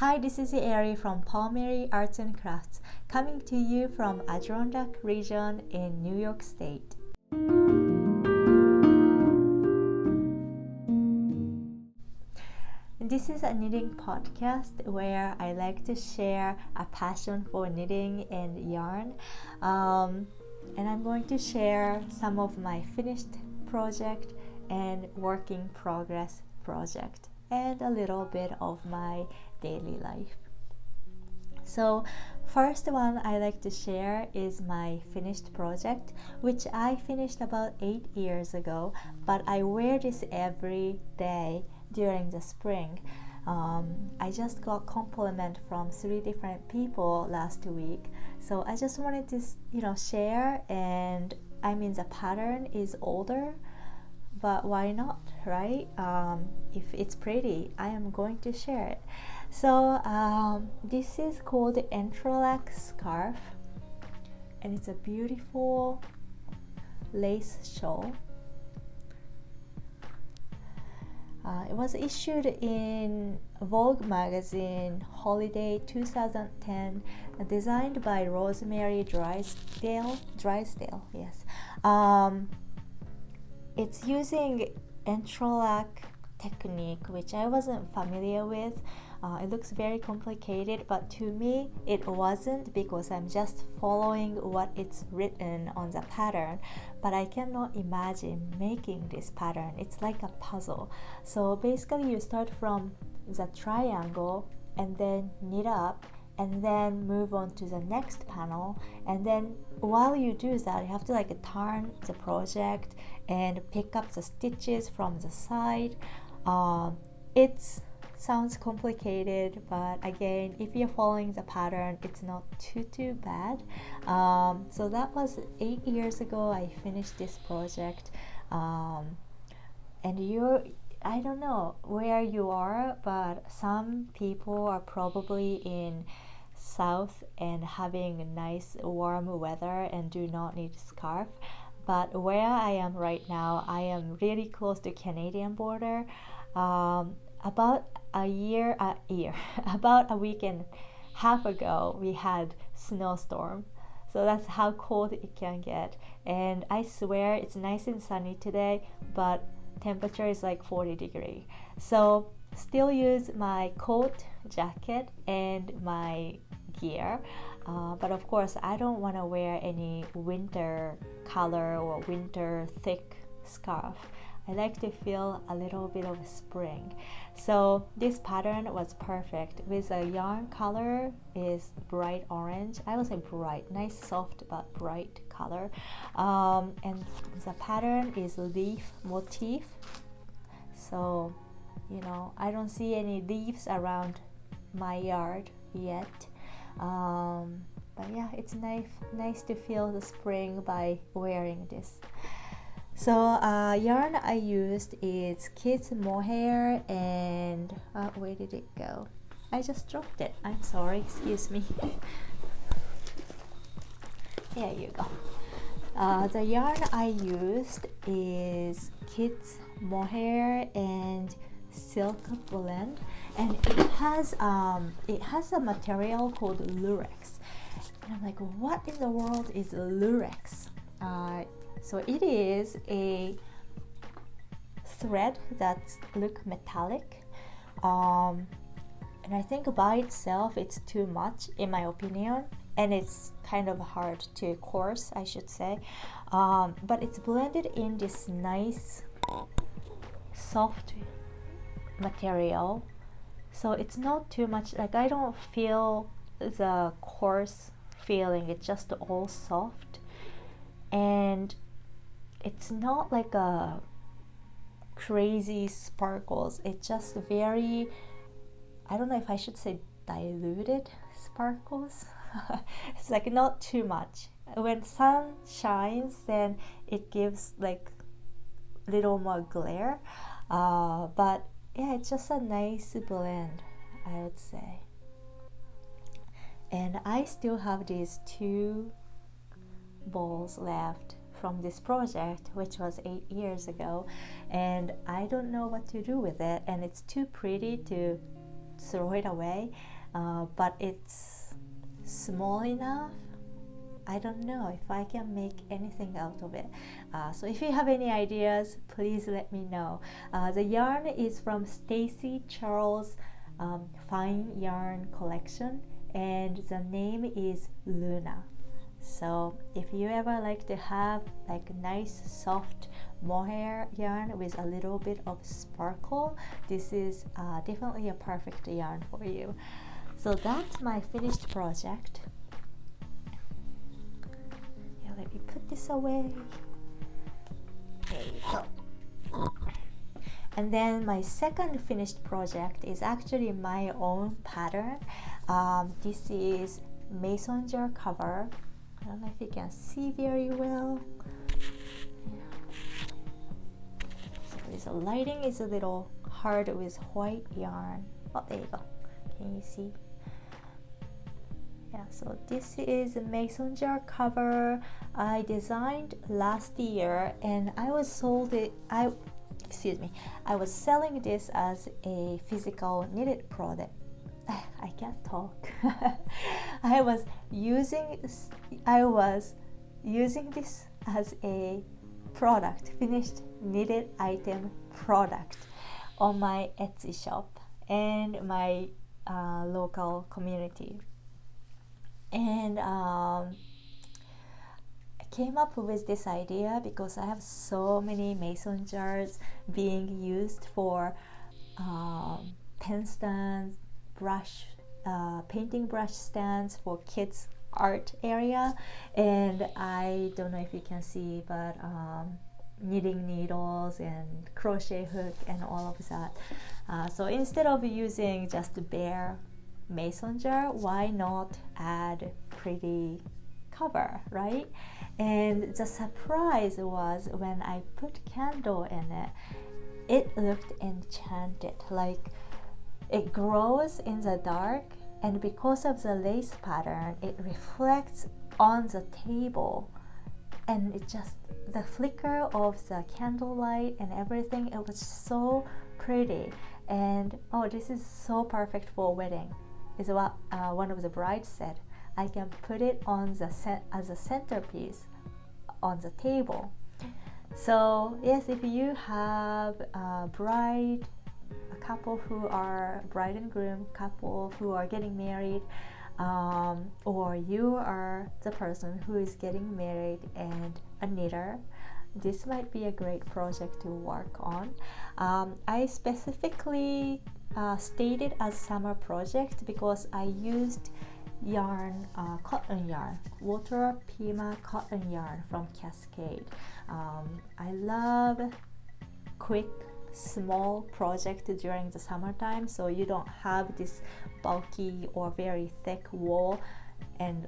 Hi, this is Eri from Palmeri Arts and Crafts, coming to you from Entrelac region in New York State. This is a knitting podcast where I like to share a passion for knitting and yarn, and I'm going to share some of my finished project and work in progress project and a little bit of my daily life. So first one I like to share is my finished project, which I finished about 8 years ago, but I wear this every day during the spring. I just got compliment from 3 different people last week, so I just wanted to share. And I mean, the pattern is older, but why not, right? If it's pretty, I am going to share it. So this is called the Entrelac scarf, and it's a beautiful lace shawl. It was issued in Vogue magazine Holiday 2010, designed by Rosemary Drysdale, yes. It's using Entrelac technique, which I wasn't familiar with. It looks very complicated, but to me it wasn't, because I'm just following what it's written on the pattern. But I cannot imagine making this pattern. It's like a puzzle. So basically you start from the triangle and then knit up and then move on to the next panel, and then while you do that you have to turn the project and pick up the stitches from the side. It sounds complicated, but again, if you're following the pattern, it's not too bad. So that was 8 years ago I finished this project. And I don't know where you are, but some people are probably in south and having nice warm weather and do not need a scarf. But where I am right now, I am really close to Canadian border. About a week and a half ago, we had snowstorm. So that's how cold it can get. And I swear it's nice and sunny today, but temperature is like 40 degrees. So still use my coat, jacket, and my gear. But of course, I don't want to wear any winter color or winter thick scarf. I like to feel a little bit of spring. So this pattern was perfect. With a yarn color is bright orange. I would say bright, nice soft but bright color. And the pattern is leaf motif. So, I don't see any leaves around my yard yet. But yeah, it's nice to feel the spring by wearing this. So yarn I used is kids mohair, and where did it go? I just dropped it. I'm sorry, excuse me. There you go. The yarn I used is kids mohair and silk blend, and it has a material called lurex. And I'm like, what in the world is lurex? So it is a thread that looks metallic, and I think by itself it's too much in my opinion, and it's kind of hard to coarse, I should say. But it's blended in this nice soft material, so it's not too much. I don't feel the coarse feeling. It's just all soft, and it's not like a crazy sparkles. It's just very, I don't know if I should say diluted sparkles. It's not too much. When sun shines, then it gives little more glare. But yeah, it's just a nice blend, I would say. And I still have these 2 balls left from this project, which was 8 years ago, and I don't know what to do with it, and it's too pretty to throw it away, but it's small enough. I don't know if I can make anything out of it. So if you have any ideas, please let me know. The yarn is from Stacy Charles Fine Yarn Collection, and the name is Luna. So if you ever like to have like a nice soft mohair yarn with a little bit of sparkle, this is definitely a perfect yarn for you. So that's my finished project. Yeah, let me put this away. There you go. And then my second finished project is actually my own pattern. This is mason jar cover. I don't know if you can see very well. So the lighting is a little hard with white yarn. Oh, there you go. Can you see? Yeah, so this is a mason jar cover I designed last year, and I was selling this as a physical knitted product. I can't talk. I was using this as a product, finished knitted item product on my Etsy shop and my local community. And I came up with this idea because I have so many mason jars being used for pen stands, painting brush stands for kids art area, and I don't know if you can see, but knitting needles and crochet hook and all of that. So instead of using just a bare mason jar, why not add pretty cover, right? And the surprise was when I put candle in it, it looked enchanted. Like it grows in the dark, and because of the lace pattern, it reflects on the table, and it just, the flicker of the candlelight and everything, it was so pretty. And oh, this is so perfect for a wedding, is what one of the brides said. I can put it on the as a centerpiece on the table. So yes, if you have a bride, a couple who are bride and groom, couple who are getting married, or you are the person who is getting married and a knitter, this might be a great project to work on. I specifically stated as summer project because I used yarn, cotton yarn, water Pima cotton yarn from Cascade. I love quick small project during the summertime, so you don't have this bulky or very thick wool and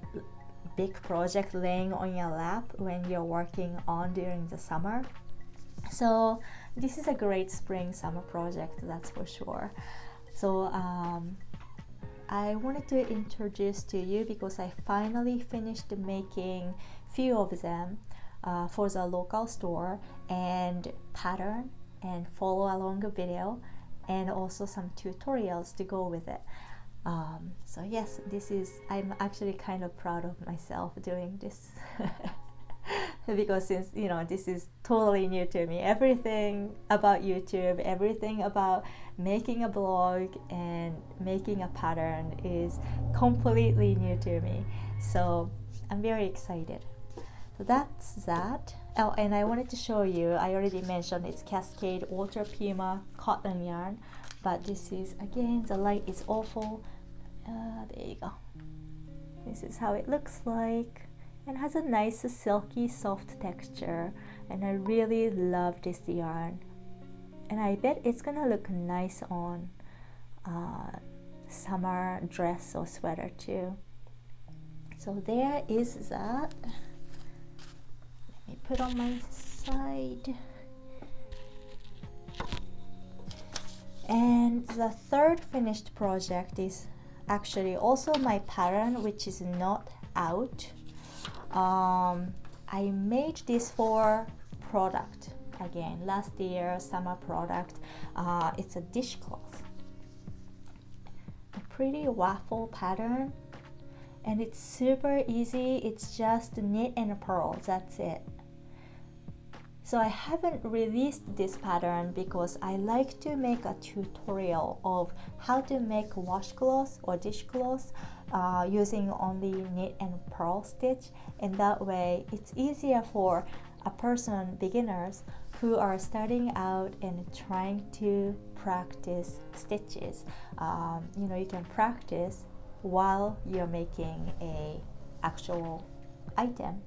big project laying on your lap when you're working on during the summer. So this is a great spring summer project, that's for sure. So I wanted to introduce to you because I finally finished making few of them for the local store and pattern and follow along a video, and also some tutorials to go with it. So yes, I'm actually kind of proud of myself doing this because since this is totally new to me, everything about YouTube, everything about making a blog and making a pattern is completely new to me. So I'm very excited. So that's that. Oh, and I wanted to show you, I already mentioned it's Cascade Water Pima cotton yarn, but this is, again, the light is awful. There you go. This is how it looks like, and has a nice silky soft texture, and I really love this yarn, and I bet it's gonna look nice on summer dress or sweater too. So there is that. Let me put on my side. And the third finished project is actually also my pattern, which is not out. I made this for product again last year, summer product. It's a dishcloth. pretty waffle pattern, and it's super easy. It's just knit and purl, that's it. So I haven't released this pattern because I like to make a tutorial of how to make washcloths or dishcloths using only knit and purl stitch, and that way it's easier for a person, beginners, who are starting out and trying to practice stitches. You can practice while you're making a actual item.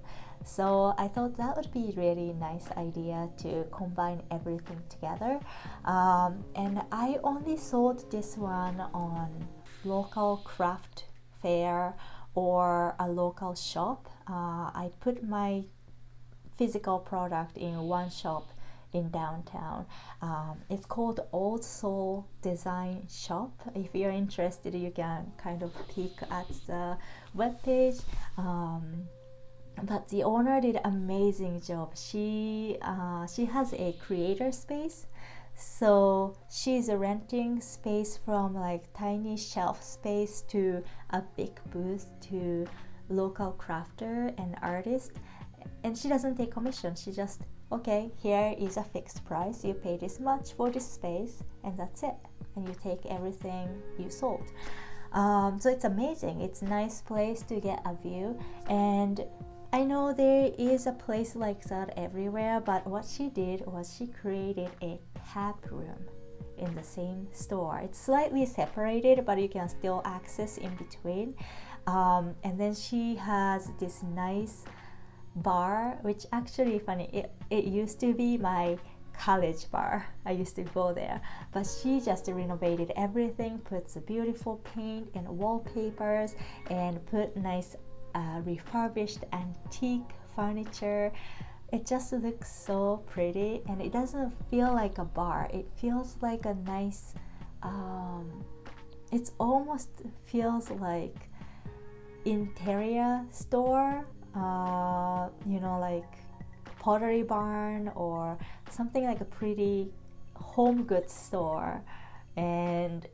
So I thought that would be really nice idea to combine everything together. And I only sold this one on local craft fair or a local shop. I put my physical product in one shop in downtown. It's called Old Soul Design Shop. If you're interested, you can kind of peek at the webpage. But the owner did an amazing job. She has a creator space, so she's renting space from like tiny shelf space to a big booth to local crafter and artist. And she doesn't take commission. She just, okay, here is a fixed price. You pay this much for this space, and that's it. And you take everything you sold. So it's amazing. It's a nice place to get a view. And I know there is a place like that everywhere, but what she did was she created a tap room in the same store. It's slightly separated, but you can still access in between. And then she has this nice bar, which actually funny, it used to be my college bar. I used to go there, but she just renovated everything, puts a beautiful paint and wallpapers, and put nice refurbished antique furniture. It just looks so pretty, and it doesn't feel like a bar. It feels like a nice it almost feels like interior store, like Pottery Barn or something like a pretty home goods store. And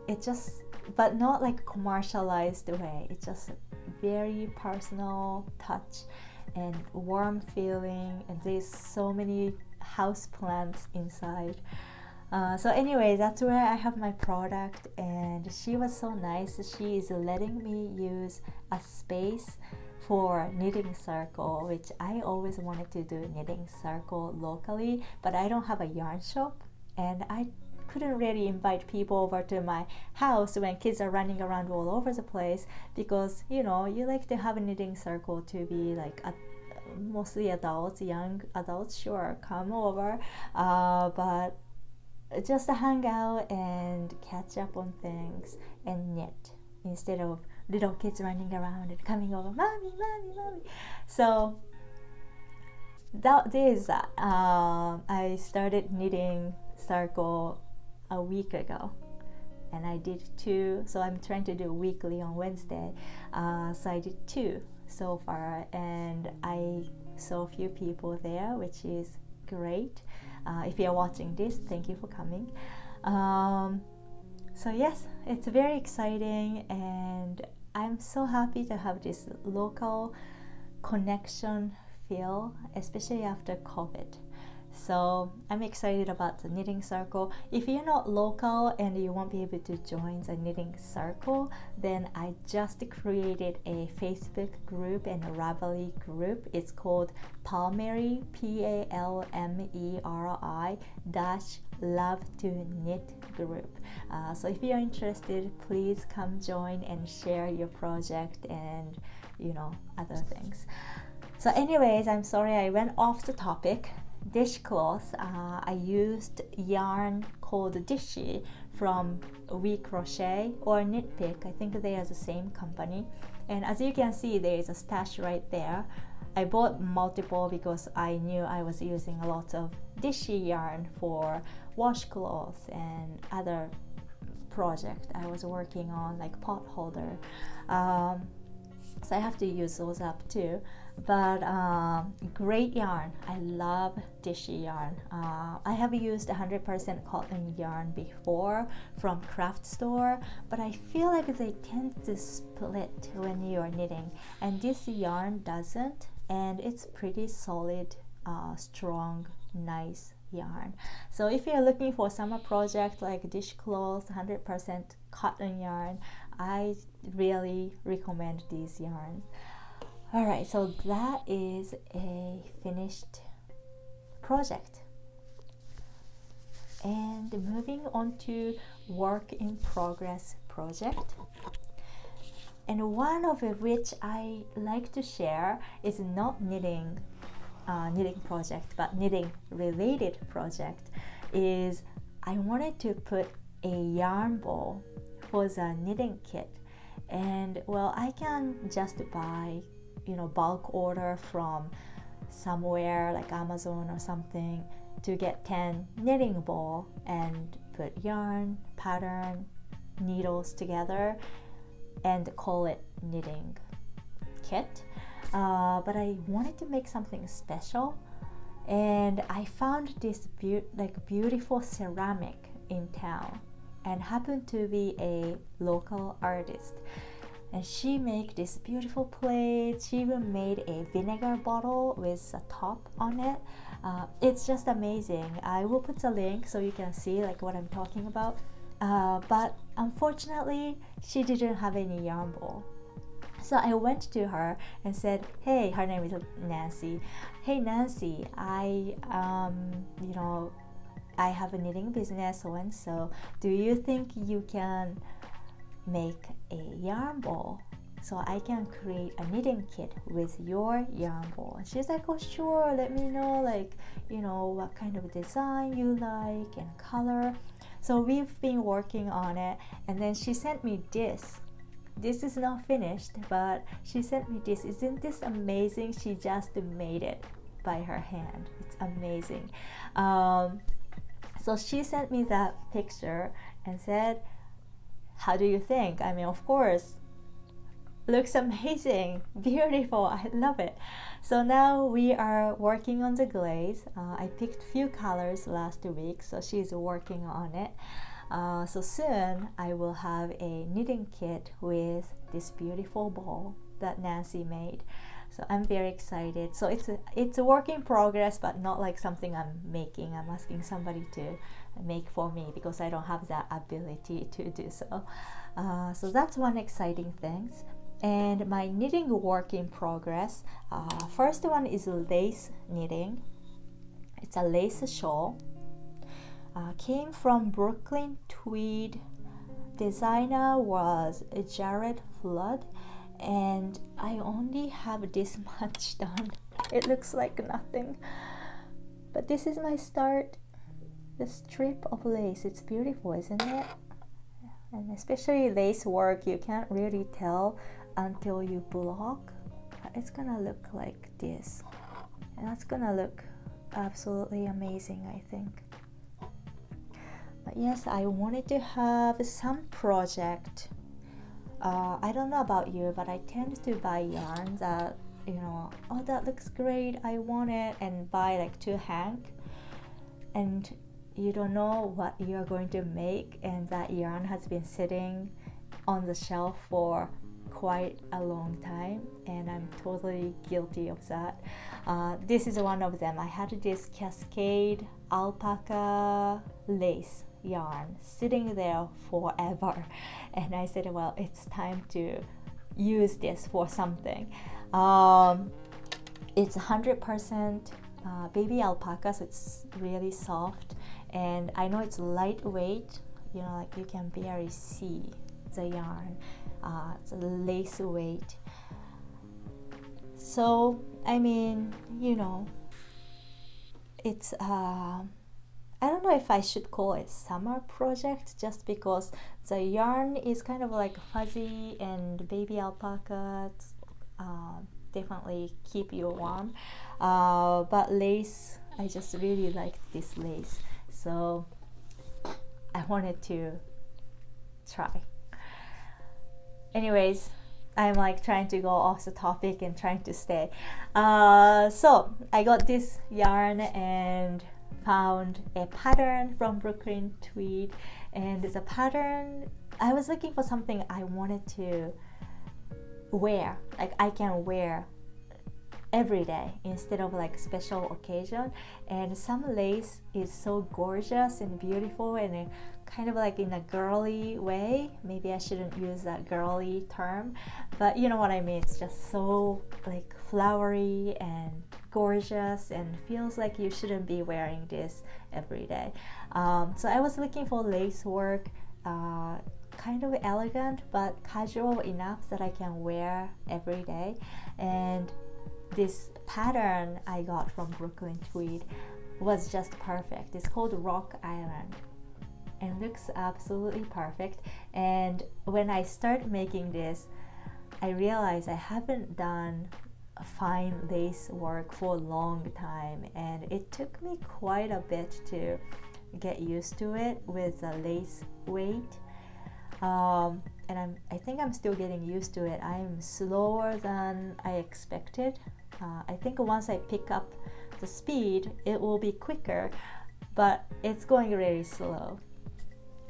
it just, but not like commercialized way. It's just very personal touch and warm feeling, and there's so many house plants inside. So anyway, that's where I have my product, and she was so nice. She is letting me use a space for knitting circle, which I always wanted to do knitting circle locally, but I don't have a yarn shop, and I couldn't really invite people over to my house when kids are running around all over the place, because you like to have a knitting circle to be like mostly adults, young adults, sure, come over, but just to hang out and catch up on things and knit instead of little kids running around and coming over, mommy, mommy, mommy. So that is that. I started knitting circle a week ago, and I did 2, so I'm trying to do weekly on Wednesday. So I did 2 so far, and I saw a few people there, which is great. If you're watching this, thank you for coming. So yes, it's very exciting, and I'm so happy to have this local connection feel, especially after COVID. So I'm excited about the knitting circle. If you're not local and you won't be able to join the knitting circle, then I just created a Facebook group and a Ravelry group. It's called Palmeri, Palmeri -Love to Knit group. So if you're interested, please come join and share your project and other things. So anyways, I'm sorry I went off the topic. Dishcloth, I used yarn called Dishie from We Crochet or Knit Pick. I think they are the same company. And as you can see, there is a stash right there. I bought multiple because I knew I was using a lot of Dishie yarn for washcloths and other project I was working on, like pot holder. so I have to use those up too. But great yarn. I love Dishie yarn. I have used 100% cotton yarn before from craft store, but I feel like they tend to split when you are knitting, and this yarn doesn't, and it's pretty solid, strong, nice yarn. So if you're looking for summer project like dishcloth 100% cotton yarn, I really recommend these yarns. All right, so that is a finished project. And moving on to work in progress project. And one of which I like to share is not knitting project, but knitting related project, is I wanted to put a yarn ball for the knitting kit. And well, I can just buy, bulk order from somewhere like Amazon or something to get 10 knitting ball and put yarn, pattern, needles together and call it knitting kit. But I wanted to make something special, and I found this beautiful ceramic in town, and happened to be a local artist. And she made this beautiful plate. She even made a vinegar bottle with a top on it. It's just amazing. I will put a link so you can see what I'm talking about. But unfortunately, she didn't have any yarn ball. So I went to her and said, hey, her name is Nancy. Hey Nancy, I have a knitting business, so do you think you can make a yarn ball so I can create a knitting kit with your yarn ball? And she's like, oh sure, let me know what kind of design you like and color. So we've been working on it, and then she sent me this. This is not finished, but she sent me this. Isn't this amazing? She just made it by her hand. It's amazing. So she sent me that picture and said, how do you think? I mean, of course, looks amazing, beautiful, I love it. So now we are working on the glaze. I picked few colors last week, so she's working on it. So soon I will have a knitting kit with this beautiful ball that Nancy made. So I'm very excited. So it's a work in progress, but not like something I'm making. I'm asking somebody to make for me because I don't have that ability to do so. So that's one exciting thing. And my knitting work in progress, first one is lace knitting. It's a lace shawl. Came from Brooklyn Tweed. Designer was Jared Flood, and I only have this much done. It looks like nothing, but this is my start. The strip of lace, it's beautiful, isn't it? And especially lace work, you can't really tell until you block. It's gonna look like this, and that's gonna look absolutely amazing, I think. But yes, I wanted to have some project. I don't know about you, but I tend to buy yarn that, oh, that looks great, I want it, and buy to hang. And you don't know what you're going to make, and that yarn has been sitting on the shelf for quite a long time, and I'm totally guilty of that. This is one of them. I had this Cascade alpaca lace yarn sitting there forever, and I said, well, it's time to use this for something. It's 100% baby alpaca, so it's really soft, and I know it's lightweight, you can barely see the yarn. It's a lace weight. So I mean, it's I don't know if I should call it summer project, just because the yarn is kind of fuzzy, and baby alpaca definitely keep you warm. But lace, I just really liked this lace, so I wanted to try. Anyways, I'm like trying to go off the topic and trying to stay. So I got this yarn and found a pattern from Brooklyn Tweed, and it's a pattern. I was looking for something I wanted to wear, like I can wear every day instead of like special occasion. And some lace is so gorgeous and beautiful and it kind of like in a girly way. Maybe I shouldn't use that girly term, but you know what I mean. It's just so like flowery and gorgeous and feels like you shouldn't be wearing this every day. So I was looking for lace work, kind of elegant but casual enough that I can wear every day. And this pattern I got from Brooklyn Tweed was just perfect. It's called Rock Island and looks absolutely perfect. And when I start making this, I realized I haven't done fine lace work for a long time, and it took me quite a bit to get used to it with the lace weight. And I think I'm still getting used to it. I'm slower than I expected. I think once I pick up the speed, it will be quicker, but it's going really slow.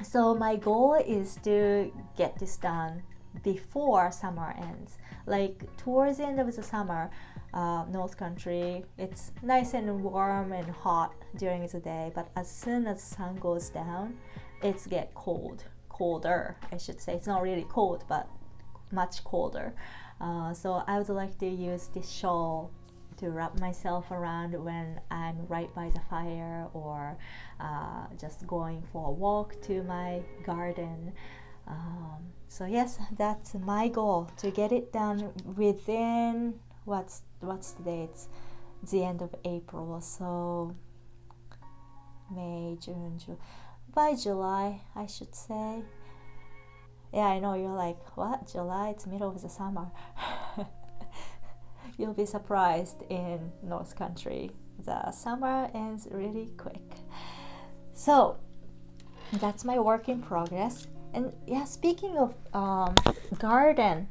So my goal is to get this done before summer ends. Like towards the end of the summer, North Country, it's nice and warm and hot during the day, but as soon as the sun goes down, it's get colder, I should say. It's not really cold, but much colder. So I would like to use this shawl to wrap myself around when I'm right by the fire, or just going for a walk to my garden. So yes, that's my goal, to get it done within what's the date? It's the end of April, so May, June, by July, I should say. Yeah, I know you're like, what? July? It's middle of the summer. You'll be surprised in North Country. The summer ends really quick. So that's my work in progress. And yeah, speaking of garden,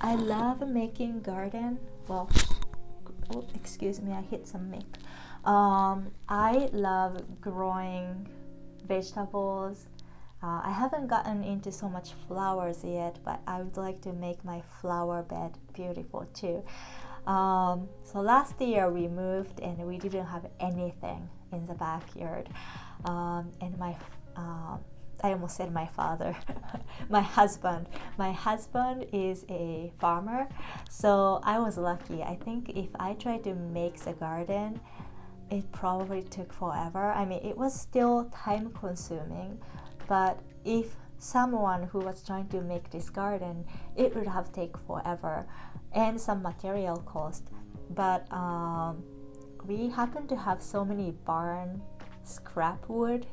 I love making garden. Well, oh, excuse me, I hit some mic. I love growing vegetables. I haven't gotten into so much flowers yet, but I would like to make my flower bed beautiful too. So last year we moved and we didn't have anything in the backyard. And I almost said my father, my husband. My husband is a farmer, so I was lucky. I think if I tried to make the garden, it probably took forever. I mean, it was still time consuming, but if someone who was trying to make this garden, it would have taken forever and some material cost. But we happen to have so many barn scrap wood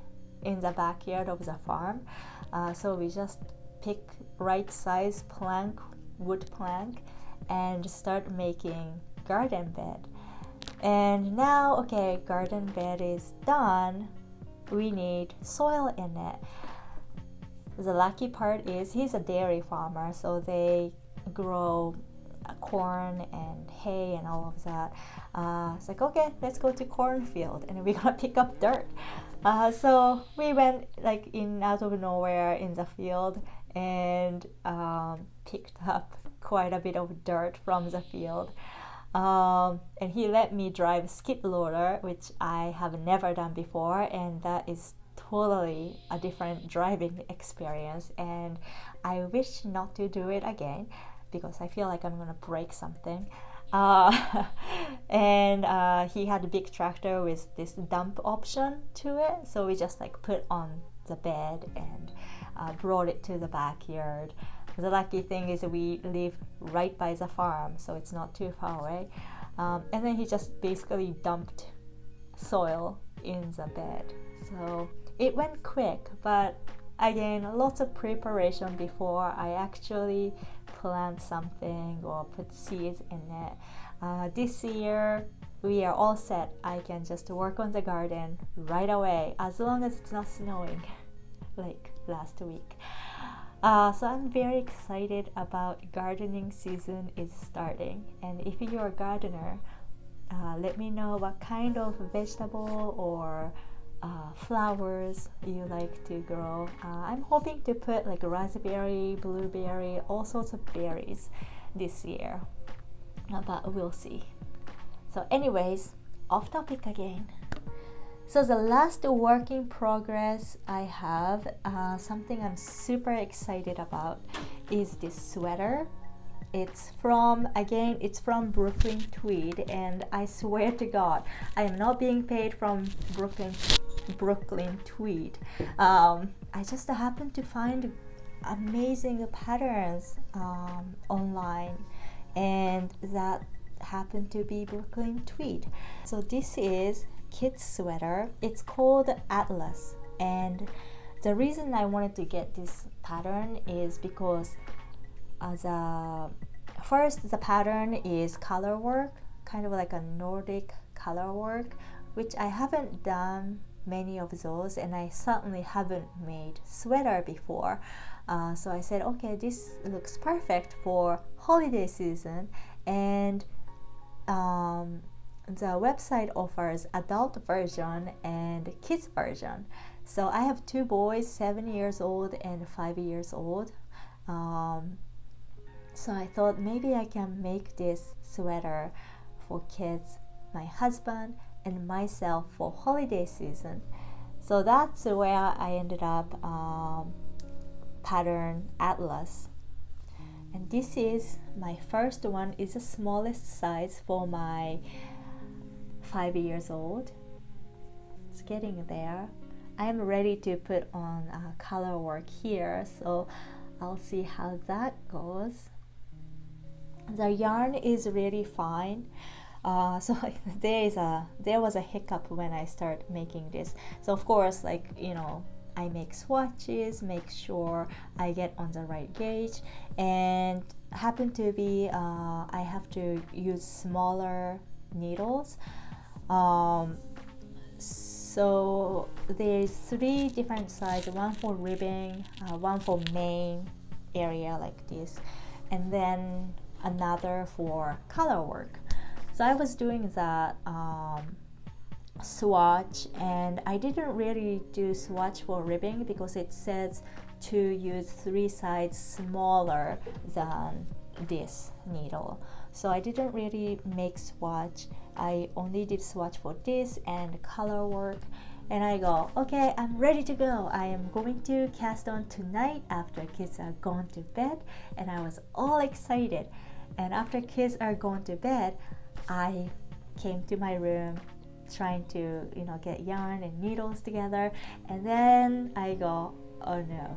in the backyard of the farm, so we just pick right size wood plank and start making garden bed. And now, okay, garden bed is done, we need soil in it. The lucky part is he's a dairy farmer, so they grow corn and hay and all of that. It's like, okay, let's go to cornfield and we're gonna pick up dirt. So we went like out of nowhere in the field and picked up quite a bit of dirt from the field. And he let me drive skid loader, which I have never done before, and that is totally a different driving experience, and I wish not to do it again because I feel like I'm gonna break something. And he had a big tractor with this dump option to it, so we just like put on the bed and brought it to the backyard. The lucky thing is that we live right by the farm, so it's not too far away. And then he just basically dumped soil in the bed. So it went quick, but again, lots of preparation before I actually plant something or put seeds in it. This year, we are all set. I can just work on the garden right away, as long as it's not snowing like last week. So I'm very excited about gardening season is starting, and if you're a gardener, let me know what kind of vegetable or flowers you like to grow. I'm hoping to put like raspberry, blueberry, all sorts of berries this year, but we'll see. So anyways, off topic again. So the last work in progress I have, something I'm super excited about, is this sweater. It's from Brooklyn Tweed, and I swear to God, I am not being paid from Brooklyn Tweed. I just happened to find amazing patterns online, and that happened to be Brooklyn Tweed. So this is kids sweater. It's called Atlas, and the reason I wanted to get this pattern is because first the pattern is color work, kind of like a Nordic color work, which I haven't done many of those, and I certainly haven't made sweater before. So I said, okay, this looks perfect for holiday season, and the website offers adult version and kids version. So I have two boys, 7 years old and 5 years old. So I thought maybe I can make this sweater for kids, my husband, and myself for holiday season. So that's where I ended up pattern Atlas. And this is my first one, is the smallest size for my 5 years old. It's getting there. I am ready to put on color work here, so I'll see how that goes. The yarn is really fine. So there was a hiccup when I start making this. So of course, like, you know, I make swatches, make sure I get on the right gauge, and happen to be I have to use smaller needles. So there's 3 different sizes, one for ribbing, one for main area like this, and then another for color work. So I was doing that swatch, and I didn't really do swatch for ribbing because it says to use 3 sides smaller than this needle. So I didn't really make swatch. I only did swatch for this and color work, and I go, okay, I'm ready to go. I am going to cast on tonight after kids are gone to bed. And I was all excited, and after kids are gone to bed, I came to my room trying to, you know, get yarn and needles together, and then I go, oh no,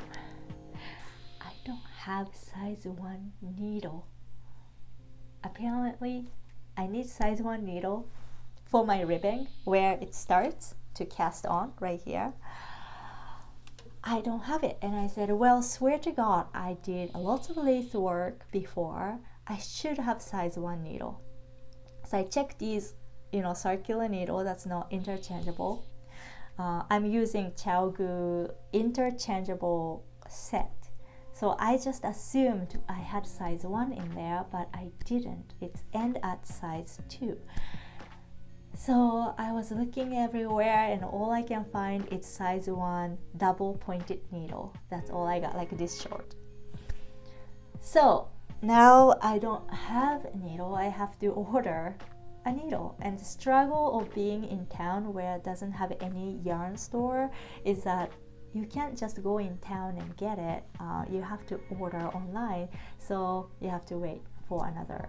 I don't have size 1 needle. Apparently I need size 1 needle for my ribbing where it starts to cast on right here. I don't have it, and I said, well, swear to God, I did lots of lace work before. I should have size 1 needle. So I checked these, you know, circular needle that's not interchangeable. I'm using ChowGoo interchangeable set. So I just assumed I had size 1 in there, but I didn't. It's end at size 2. So I was looking everywhere, and all I can find is size 1 double pointed needle. That's all I got, like this short. So now I don't have a needle. I have to order a needle, and the struggle of being in town where it doesn't have any yarn store is that you can't just go in town and get it. You have to order online, so you have to wait for another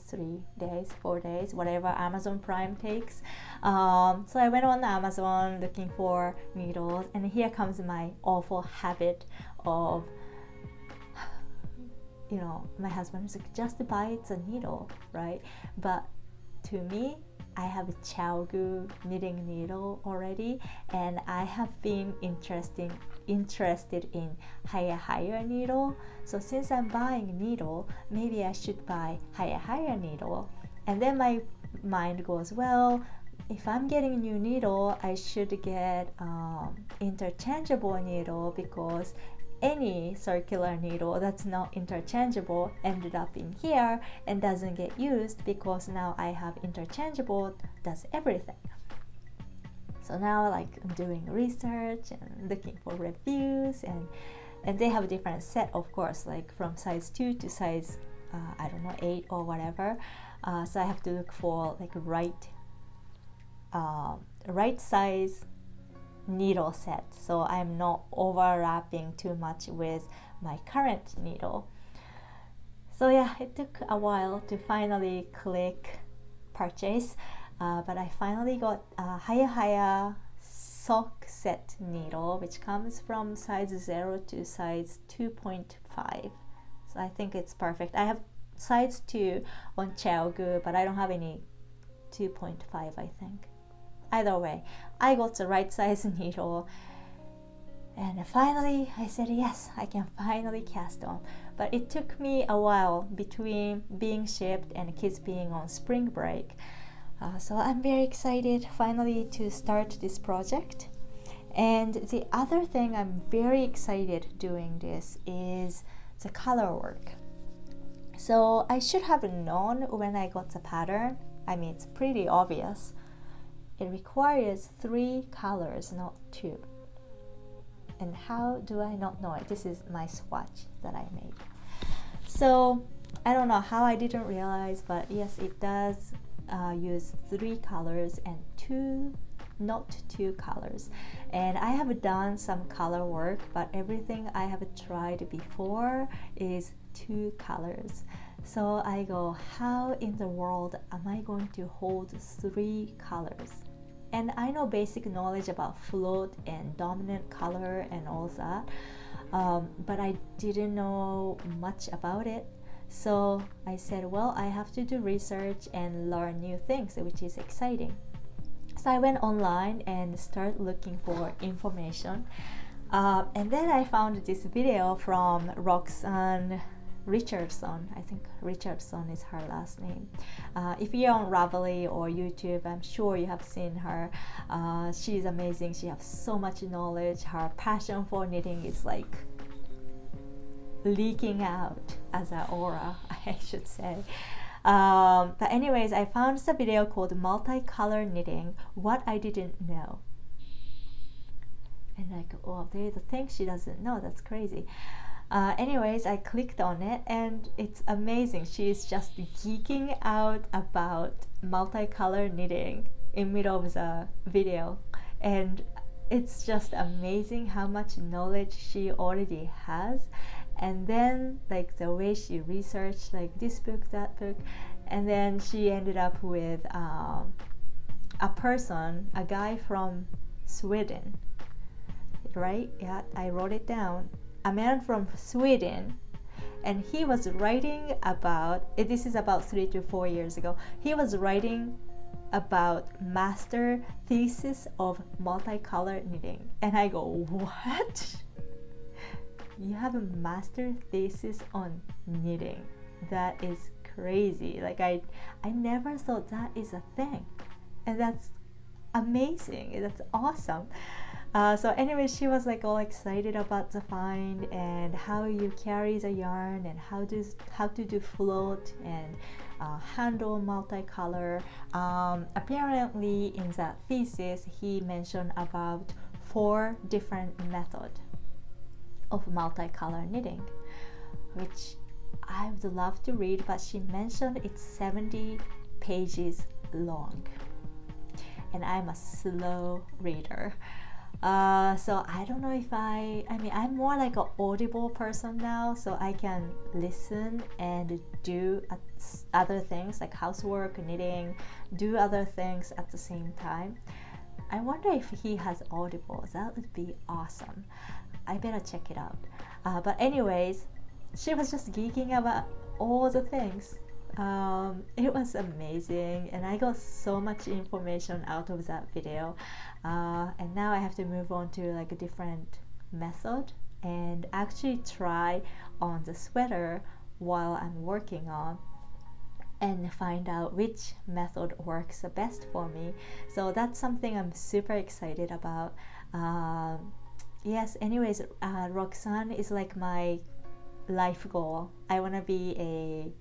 3 days, 4 days, whatever Amazon Prime takes. So I went on Amazon looking for needles, and here comes my awful habit of, you know, my husband is like, just buy a needle, right? But to me, I have a ChowGoo knitting needle already, and I have been interested in higher needle. So since I'm buying needle, maybe I should buy higher needle. And then my mind goes, well, if I'm getting a new needle, I should get interchangeable needle, because any circular needle that's not interchangeable ended up in here and doesn't get used, because now I have interchangeable, does everything. So now, like, I'm doing research and looking for reviews, and they have a different set, of course, like from size 2 to size I don't know, 8 or whatever. So I have to look for like right size needle set, so I'm not overlapping too much with my current needle. So yeah, it took a while to finally click purchase, but I finally got a higher sock set needle, which comes from size 0 to size 2.5. So I think it's perfect. I have size 2 on Cheogu, but I don't have any 2.5, I think. Either way, I got the right size needle, and finally I said yes, I can finally cast on. But it took me a while between being shipped and kids being on spring break. So I'm very excited finally to start this project. And the other thing I'm very excited doing this is the color work. So I should have known when I got the pattern. I mean, it's pretty obvious. It requires 3 colors, not 2. And how do I not know it? This is my swatch that I made. So I don't know how I didn't realize, but yes, it does use 3 colors and 2, not 2 colors. And I have done some color work, but everything I have tried before is 2 colors. So I go, how in the world am I going to hold 3 colors? And I know basic knowledge about float and dominant color and all that, but I didn't know much about it. So I said, well, I have to do research and learn new things, which is exciting. So I went online and started looking for information. And then I found this video from Roxanne Richardson. I think Richardson is her last name. If you're on Ravelry or YouTube, I'm sure you have seen her. She's amazing. She has so much knowledge. Her passion for knitting is like leaking out as an aura, I should say. But anyways, I found the video called Multicolor Knitting, What I Didn't Know. And like, oh, there's a thing she doesn't know. That's crazy. Anyways, I clicked on it and it's amazing. She's just geeking out about multicolor knitting in middle of the video, and it's just amazing how much knowledge she already has. And then like the way she researched like this book, that book, and then she ended up with a guy from Sweden, right? Yeah, I wrote it down. A man from Sweden, and he was writing about, this is about 3 to 4 years ago, he was writing about master thesis of multicolor knitting. And I go, what? You have a master thesis on knitting? That is crazy. Like I never thought that is a thing, and that's amazing. That's awesome. So anyway, she was like all excited about the find and how you carry the yarn and how to do float and handle multicolor. Apparently in that thesis he mentioned about 4 different methods of multicolor knitting, which I would love to read, but she mentioned it's 70 pages long, and I'm a slow reader. So I don't know if I mean, I'm more like an audible person now, so I can listen and do other things like housework, knitting, do other things at the same time. I wonder if he has Audible. That would be awesome. I better check it out. But anyways, she was just geeking about all the things. It was amazing, and I got so much information out of that video. And now I have to move on to like a different method and actually try on the sweater while I'm working on. and find out which method works the best for me. So that's something I'm super excited about. Yes, anyways, Roxanne is like my life goal. I want to be a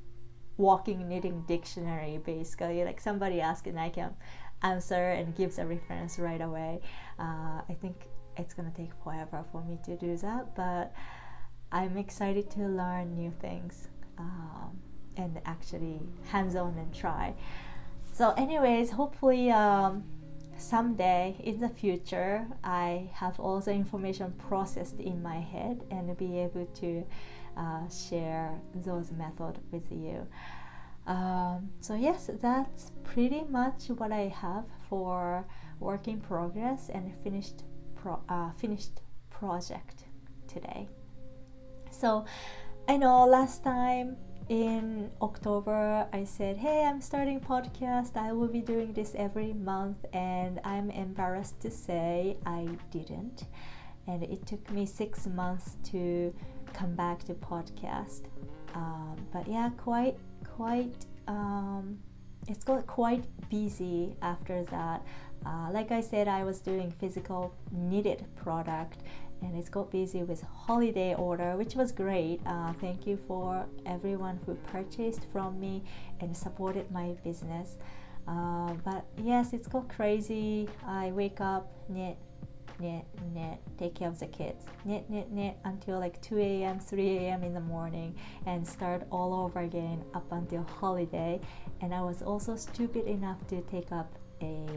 walking knitting dictionary, basically. Like somebody asks and I can answer and gives a reference right away. I think it's gonna take forever for me to do that, but I'm excited to learn new things and actually hands-on and try. So anyways, hopefully someday in the future I have all the information processed in my head and be able to share those methods with you. So yes, that's pretty much what I have for work in progress and finished project today. So I know last time in October I said, hey, I'm starting podcast, I will be doing this every month, and I'm embarrassed to say I didn't, and it took me 6 months to come back to podcast. But yeah, it's got quite busy after that. Like I said, I was doing physical knitted product, and it's got busy with holiday order, which was great. Thank you for everyone who purchased from me and supported my business. But yes, it's got crazy. I wake up, knit, take care of the kids, knit until like 2 a.m 3 a.m in the morning, and start all over again up until holiday. And I was also stupid enough to take up a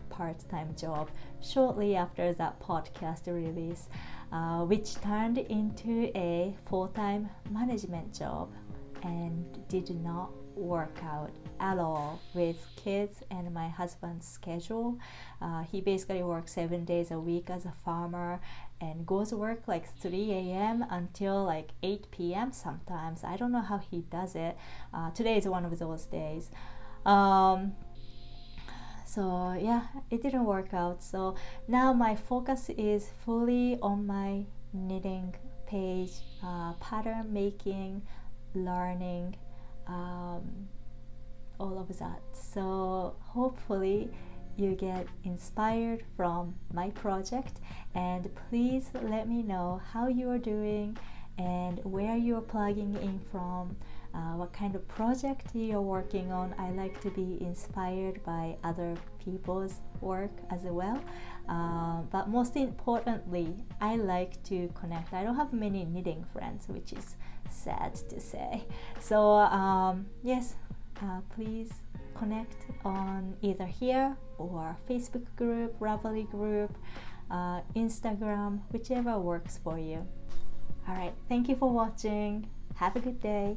part-time job shortly after that podcast release, which turned into a full-time management job and did not work out at all with kids and my husband's schedule. He basically works 7 days a week as a farmer and goes to work like 3 a.m until like 8 p.m sometimes. I don't know how he does it. Today is one of those days. So yeah, it didn't work out. So now my focus is fully on my knitting page, pattern making, learning, all of that. So hopefully you get inspired from my project, and please let me know how you are doing and where you're plugging in from, what kind of project you're working on. I like to be inspired by other people's work as well, but most importantly, I like to connect. I don't have many knitting friends, which is sad to say. So yes, please connect on either here or Facebook group, Ravelry group, Instagram, whichever works for you. All right, thank you for watching. Have a good day.